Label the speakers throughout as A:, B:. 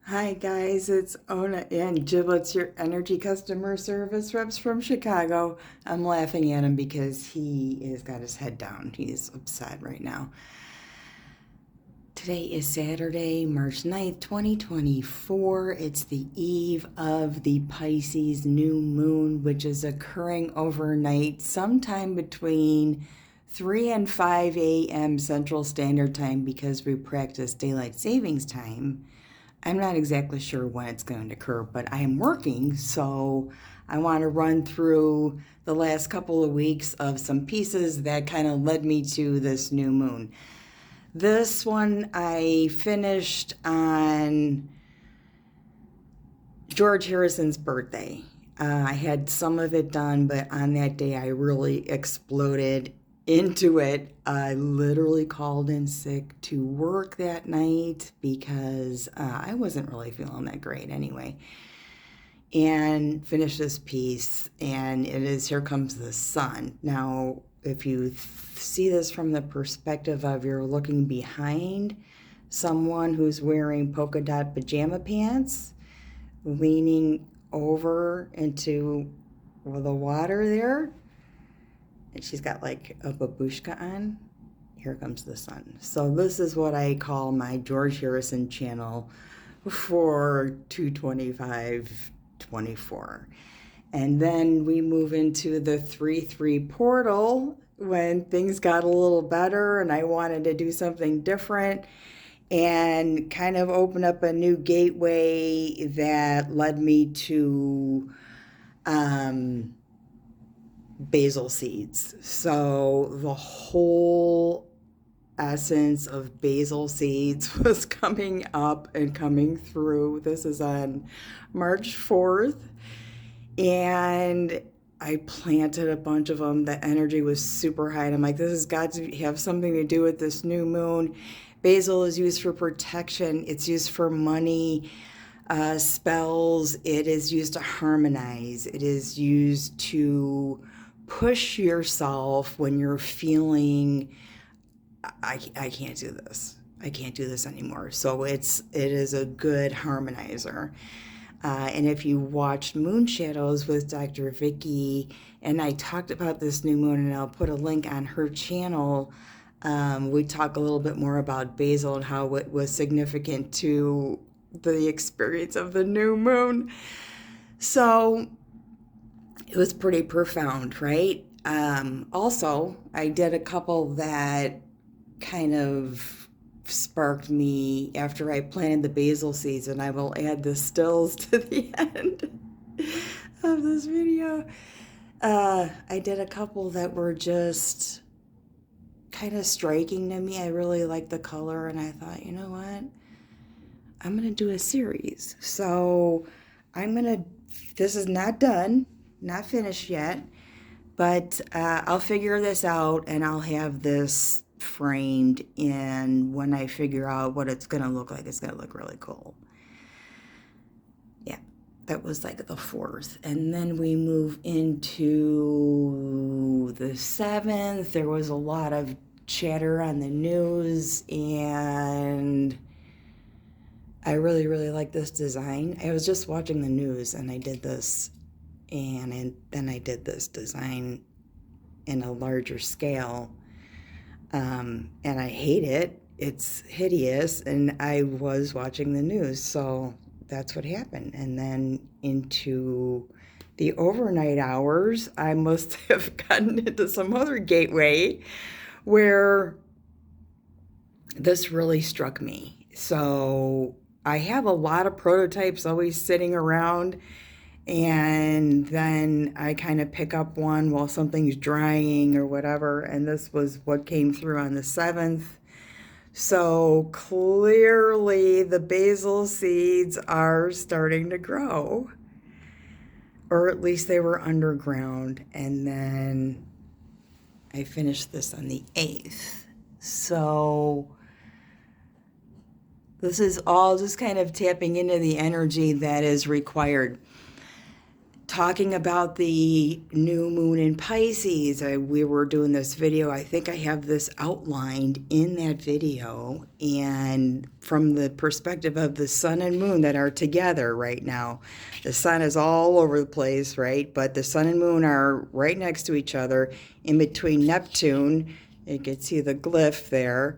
A: Hi guys, it's Ona and Giblets, your energy customer service reps from Chicago. I'm laughing at him because he has got his head down. He's upset right now. Today is Saturday, March 9th, 2024. It's the eve of the Pisces new moon, which is occurring overnight sometime between 3 and 5 a.m. Central Standard Time because we practice daylight savings time. I'm not exactly sure when it's going to occur, but I am working, so I want to run through the last couple of weeks of some pieces that kind of led me to this new moon. This one I finished on George Harrison's birthday. I had some of it done, but on that day I really exploded into it. I literally called in sick to work that night because I wasn't really feeling that great anyway. And finished this piece, and it is Here Comes the Sun. Now, if you see this from the perspective of you're looking behind someone who's wearing polka dot pajama pants, leaning over into the water there, and she's got like a babushka on. Here comes the sun. So this is what I call my George Harrison channel for 225-24. And then we move into the 3-3 portal when things got a little better and I wanted to do something different and kind of open up a new gateway that led me to basil seeds. So the whole essence of basil seeds was coming up and coming through. This is on March 4th. And I planted a bunch of them. The energy was super high. And I'm like, this has got to have something to do with this new moon. Basil is used for protection. It's used for money, spells. It is used to harmonize. It is used to push yourself when you're feeling, I can't do this. I can't do this anymore. So it is a good harmonizer. And if you watched Moon Shadows with Dr. Vicky, and I talked about this new moon, and I'll put a link on her channel, we talk a little bit more about basil and how it was significant to the experience of the new moon. So it was pretty profound, right? Also, I did a couple that kind of sparked me after I planted the basil seeds, and I will add the stills to the end of this video. I did a couple that were just kind of striking to me. I really liked the color, and I thought, you know what? I'm going to do a series. So this is not done, not finished yet, but I'll figure this out, and I'll have this framed, and when I figure out what it's gonna look like, it's gonna look really cool. Yeah, that was like the 4th. And then we move into the 7th. There was a lot of chatter on the news, and I really, really like this design. I was just watching the news and I did this, and then I did this design in a larger scale. And I hate it. It's hideous. And I was watching the news, so that's what happened. And then into the overnight hours, I must have gotten into some other gateway where this really struck me. So I have a lot of prototypes always sitting around, and then I kind of pick up one while something's drying or whatever, and this was what came through on the 7th. So clearly the basil seeds are starting to grow, or at least they were underground, and then I finished this on the 8th. So this is all just kind of tapping into the energy that is required. talking about the new moon in Pisces. We were doing this video. I think I have this outlined in that video, and from the perspective of the sun and moon that are together right now. The sun is all over the place, right? But the sun and moon are right next to each other in between Neptune. You can see the glyph there,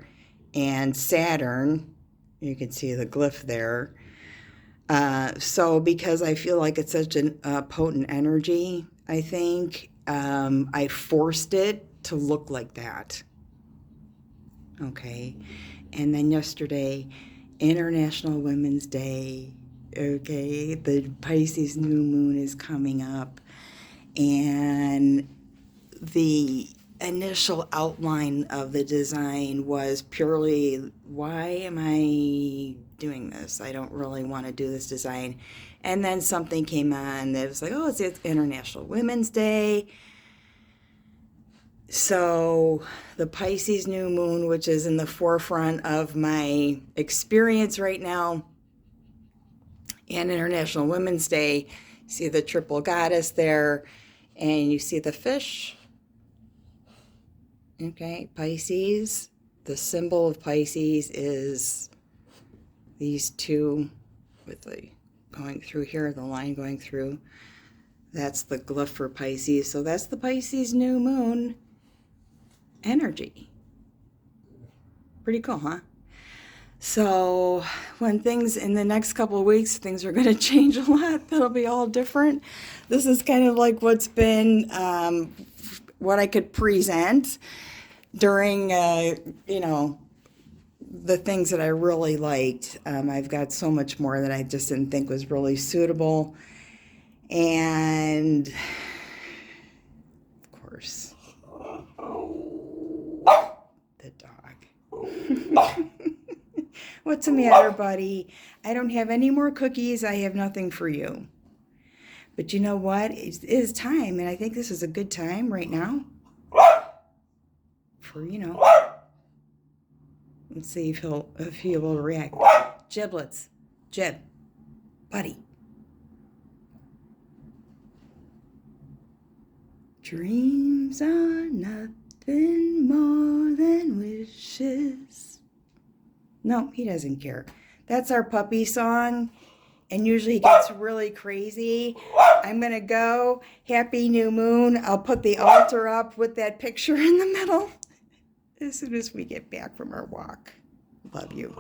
A: and Saturn. You can see the glyph there. So because I feel like it's such a potent energy, I think I forced it to look like that. Okay. And then yesterday, International Women's Day. Okay. The Pisces new moon is coming up. And the initial outline of the design was purely, why am I doing this? I don't really want to do this design. And then something came on that was like, oh, it's International Women's Day. So the Pisces new moon, which is in the forefront of my experience right now, and International Women's Day, see the triple goddess there, and you see the fish. Okay, Pisces, the symbol of Pisces is these two with the going through here, the line going through. That's the glyph for Pisces. So that's the Pisces new moon energy. Pretty cool, huh? So when things in the next couple of weeks, things are going to change a lot. That'll be all different. This is kind of like what's been, what I could present during, the things that I really liked. I've got so much more that I just didn't think was really suitable. And of course, the dog. What's the matter, buddy? I don't have any more cookies. I have nothing for you. But you know what? It is time, and I think this is a good time right now for, let's see if he will react. Giblets. Jib. Buddy. Dreams are nothing more than wishes. No, he doesn't care. That's our puppy song. And usually he gets really crazy. I'm going to go. Happy new moon. I'll put the altar up with that picture in the middle as soon as we get back from our walk. Love you.